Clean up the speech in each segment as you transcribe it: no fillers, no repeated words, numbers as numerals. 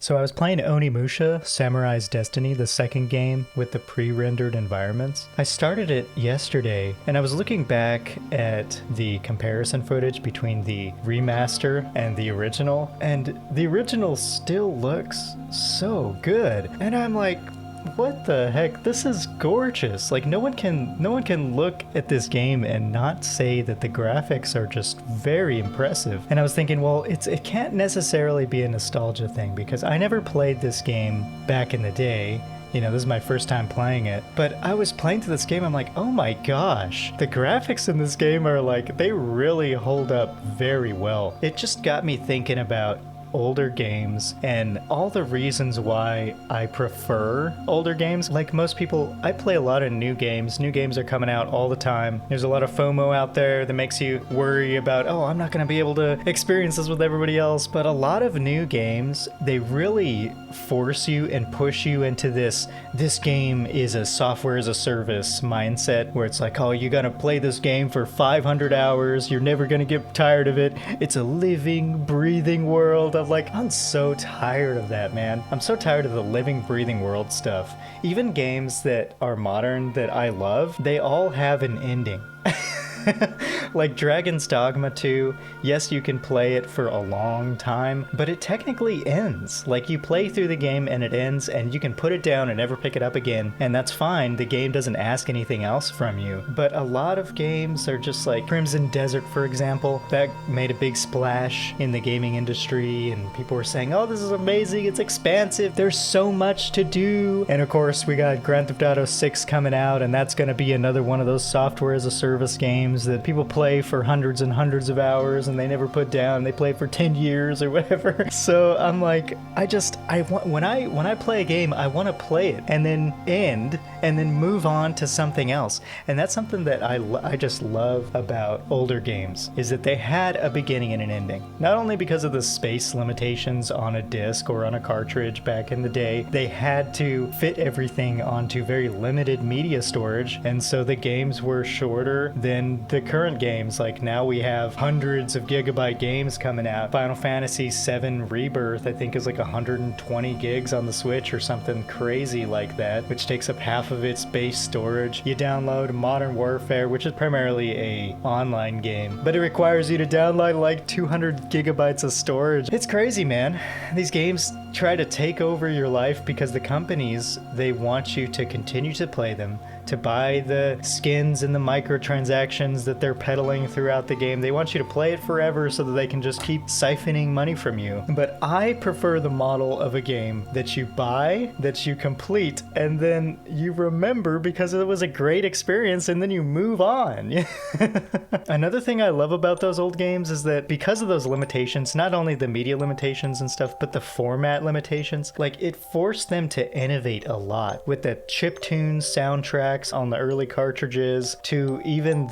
So I was playing Onimusha, Samurai's Destiny, the second game with the pre-rendered environments. I started it yesterday, and I was looking back at the comparison footage between the remaster and the original, and the original still looks so good. And I'm like, what the heck? This is gorgeous. Like no one can look at this game and not say that the graphics are just very impressive. And I was thinking, well, it can't necessarily be a nostalgia thing because I never played this game back in the day. You know, this is my first time playing it. But I was playing through this game, I'm like, oh my gosh, the graphics in this game are like, they really hold up very well. It just got me thinking about older games and all the reasons why I prefer older games. Like most people, I play a lot of new games. New games are coming out all the time. There's a lot of FOMO out there that makes you worry about, oh, I'm not going to be able to experience this with everybody else. But a lot of new games, they really force you and push you into this game is a software as a service mindset where it's like, oh, you got to play this game for 500 hours. You're never going to get tired of it. It's a living, breathing world. I'm like, I'm so tired of that, man. I'm so tired of the living, breathing world stuff. Even games that are modern that I love, they all have an ending. Like Dragon's Dogma 2, yes, you can play it for a long time, but it technically ends. Like you play through the game and it ends and you can put it down and never pick it up again, and that's fine. The game doesn't ask anything else from you. But a lot of games are just like Crimson Desert, for example, that made a big splash in the gaming industry and people were saying, oh, this is amazing, it's expansive, there's so much to do. And of course, we got Grand Theft Auto 6 coming out, and that's going to be another one of those software as a service games that people play for hundreds and hundreds of hours and they never put down. They play for 10 years or whatever. So I'm like, when I play a game, I want to play it and then end and then move on to something else. And that's something that I just love about older games, is that they had a beginning and an ending. Not only because of the space limitations on a disc or on a cartridge back in the day, they had to fit everything onto very limited media storage, and so the games were shorter than the current games. Like now we have hundreds of gigabyte games coming out. Final Fantasy VII Rebirth, I think, is like 120 gigs on the Switch or something crazy like that, which takes up half of its base storage. You download Modern Warfare, which is primarily a online game, but it requires you to download like 200 gigabytes of storage. It's crazy, man. These games try to take over your life because the companies, they want you to continue to play them, to buy the skins and the microtransactions that they're peddling throughout the game. They want you to play it forever so that they can just keep siphoning money from you. But I prefer the model of a game that you buy, that you complete, and then you remember because it was a great experience, and then you move on. Another thing I love about those old games is that because of those limitations, not only the media limitations and stuff, but the format limitations, like it forced them to innovate a lot with the chiptune soundtrack on the early cartridges, to even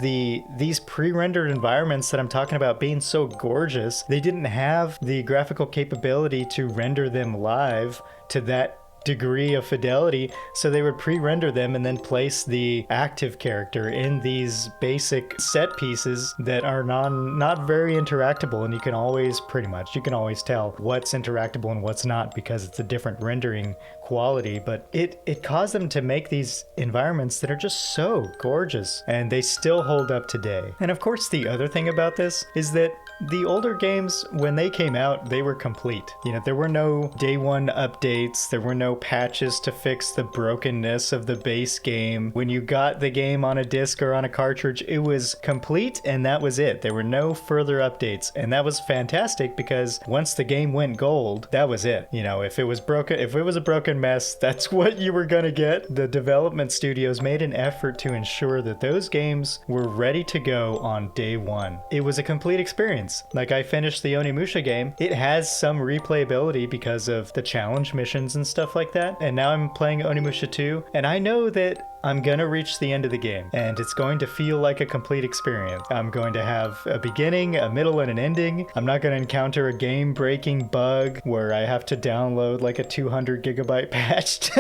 these pre-rendered environments that I'm talking about being so gorgeous. They didn't have the graphical capability to render them live to that degree of fidelity, so they would pre-render them and then place the active character in these basic set pieces that are not very interactable, and you can always tell what's interactable and what's not because it's a different rendering quality. But it caused them to make these environments that are just so gorgeous, and they still hold up today. And of course, the other thing about this is that the older games, when they came out, they were complete. You know, there were no day one updates, there were no patches to fix the brokenness of the base game. When you got the game on a disc or on a cartridge, it was complete and that was it. There were no further updates, and that was fantastic because once the game went gold, that was it. You know, if it was a broken mess, that's what you were gonna get. The development studios made an effort to ensure that those games were ready to go on day one. It was a complete experience. Like, I finished the Onimusha game. It has some replayability because of the challenge missions and stuff like that. And now I'm playing Onimusha 2. And I know that I'm gonna reach the end of the game, and it's going to feel like a complete experience. I'm going to have a beginning, a middle, and an ending. I'm not gonna encounter a game-breaking bug where I have to download like a 200 gigabyte patch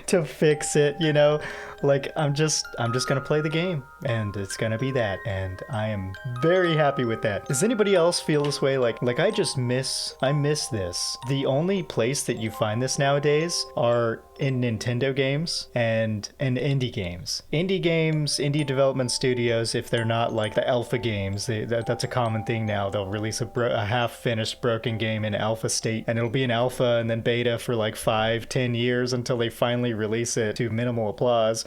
to fix it, you know? Like, I'm just gonna play the game, and it's gonna be that, and I am very happy with that. Does anybody else feel this way? Like I miss this. The only place that you find this nowadays are in Nintendo games and in indie games. Indie development studios, if they're not like the alpha games, that's a common thing now. They'll release a half-finished broken game in alpha state, and it'll be in alpha and then beta for like 5-10 years until they finally release it to minimal applause.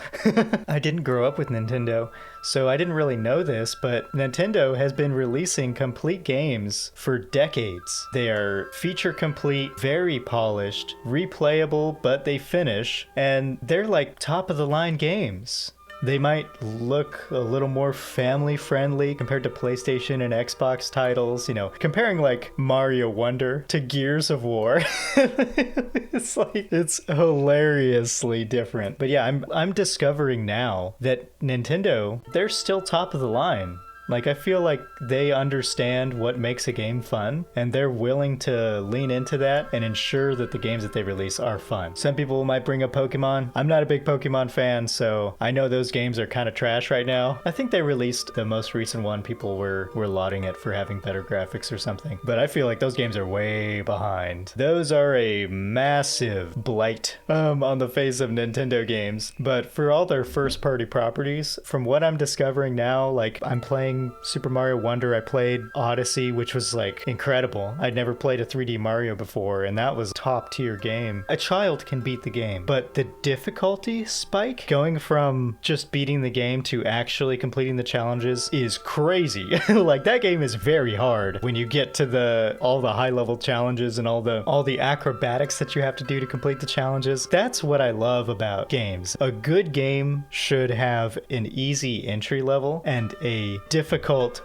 I didn't grow up with Nintendo, so I didn't really know this, but Nintendo has been releasing complete games for decades. They are feature complete, very polished, replayable, but they finish, and they're like top of the line games. They might look a little more family friendly compared to PlayStation and Xbox titles, you know, comparing like Mario Wonder to Gears of War. It's hilariously different. But yeah, I'm discovering now that Nintendo, they're still top of the line. Like, I feel like they understand what makes a game fun, and they're willing to lean into that and ensure that the games that they release are fun. Some people might bring up Pokemon. I'm not a big Pokemon fan, so I know those games are kind of trash right now. I think they released the most recent one. People were lauding it for having better graphics or something. But I feel like those games are way behind. Those are a massive blight on the face of Nintendo games. But for all their first-party properties, from what I'm discovering now, like, I'm playing Super Mario Wonder. I played Odyssey, which was like incredible. I'd never played a 3D Mario before, and that was a top tier game. A child can beat the game, but the difficulty spike going from just beating the game to actually completing the challenges is crazy. Like, that game is very hard when you get to all the high level challenges and all the acrobatics that you have to do to complete the challenges. That's what I love about games. A good game should have an easy entry level and a difficult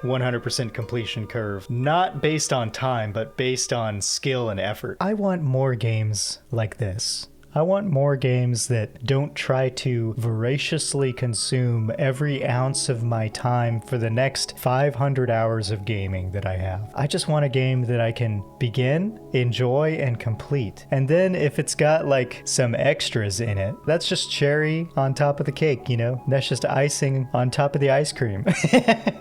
100% completion curve, not based on time, but based on skill and effort. I want more games like this. I want more games that don't try to voraciously consume every ounce of my time for the next 500 hours of gaming that I have. I just want a game that I can begin, enjoy, and complete. And then if it's got like some extras in it, that's just cherry on top of the cake, you know? That's just icing on top of the ice cream.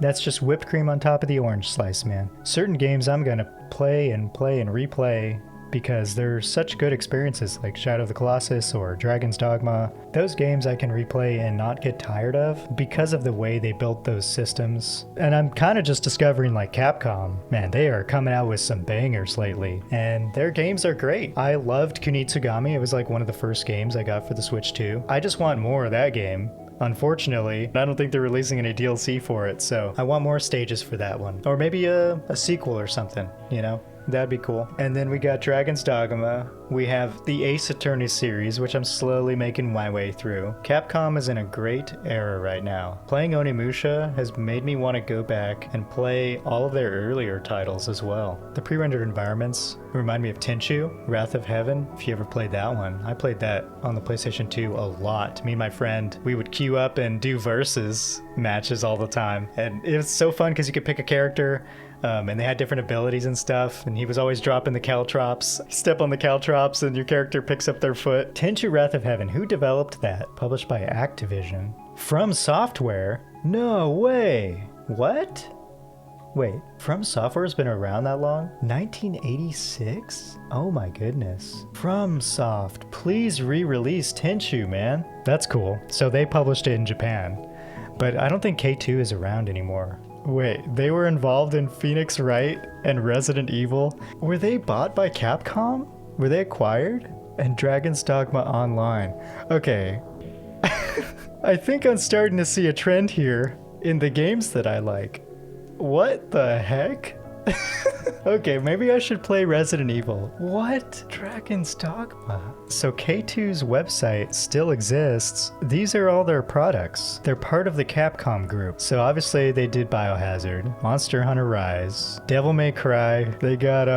That's just whipped cream on top of the orange slice, man. Certain games I'm gonna play and replay because they're such good experiences, like Shadow of the Colossus or Dragon's Dogma. Those games I can replay and not get tired of because of the way they built those systems. And I'm kind of just discovering, like, Capcom, man, they are coming out with some bangers lately, and their games are great. I loved Kunitsugami. It was like one of the first games I got for the Switch 2. I just want more of that game. Unfortunately, I don't think they're releasing any DLC for it, so I want more stages for that one. Or maybe a sequel or something, you know? That'd be cool. And then we got Dragon's Dogma. We have the Ace Attorney series, which I'm slowly making my way through. Capcom is in a great era right now. Playing Onimusha has made me want to go back and play all of their earlier titles as well. The pre-rendered environments remind me of Tenchu, Wrath of Heaven, if you ever played that one. I played that on the PlayStation 2 a lot. Me and my friend, we would queue up and do versus matches all the time. And it was so fun because you could pick a character, and they had different abilities and stuff, and he was always dropping the caltrops. Step on the caltrops and your character picks up their foot. Tenchu Wrath of Heaven, who developed that? Published by Activision. From Software? No way! What? Wait, From Software's been around that long? 1986? Oh my goodness. From Soft, please re-release Tenchu, man. That's cool. So they published it in Japan. But I don't think K2 is around anymore. Wait, they were involved in Phoenix Wright and Resident Evil? Were they bought by Capcom? Were they acquired? And Dragon's Dogma Online. Okay. I think I'm starting to see a trend here in the games that I like. What the heck? Okay, maybe I should play Resident Evil. What? Dragon's Dogma. So K2's website still exists. These are all their products. They're part of the Capcom group. So obviously they did Biohazard, Monster Hunter Rise, Devil May Cry. They got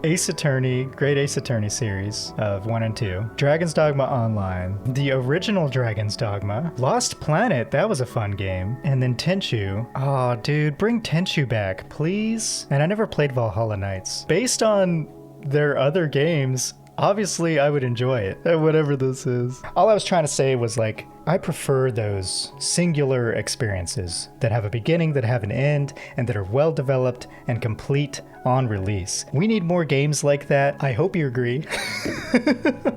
Ace Attorney, Great Ace Attorney series of 1 and 2, Dragon's Dogma Online, the original Dragon's Dogma, Lost Planet, that was a fun game, and then Tenchu. Oh, dude, bring Tenchu back, please. And I never played Valhalla Knights. Based on their other games, obviously I would enjoy it, whatever this is. All I was trying to say was like, I prefer those singular experiences that have a beginning, that have an end, and that are well developed and complete on release. We need more games like that. I hope you agree.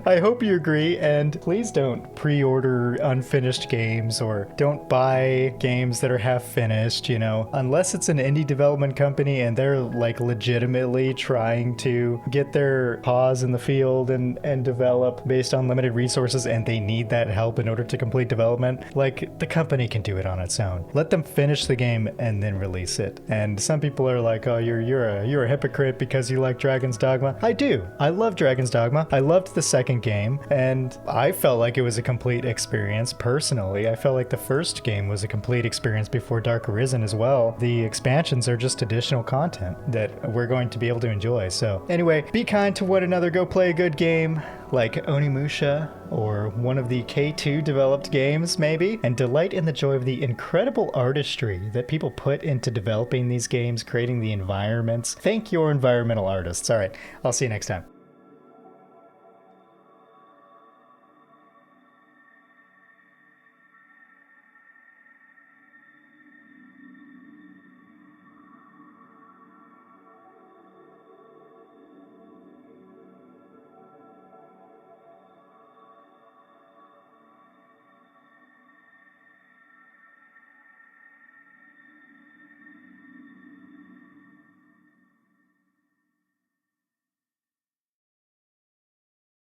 I hope you agree, and please don't pre-order unfinished games or don't buy games that are half finished, you know, unless it's an indie development company and they're like legitimately trying to get their paws in the field and develop based on limited resources, and they need that help in order to complete development. Like, the company can do it on its own. Let them finish the game and then release it. And some people are like, oh, you're a hypocrite because you like Dragon's Dogma. I do. I love Dragon's Dogma. I loved the second game, and I felt like it was a complete experience personally. I felt like the first game was a complete experience before Dark Arisen as well. The expansions are just additional content that we're going to be able to enjoy. So anyway, be kind to one another. Go play a good game like Onimusha or one of the K2 developed games maybe, and delight in the joy of the incredible artistry that people put into developing these games, creating the environments. Thank your environmental artists. All right, I'll see you next time.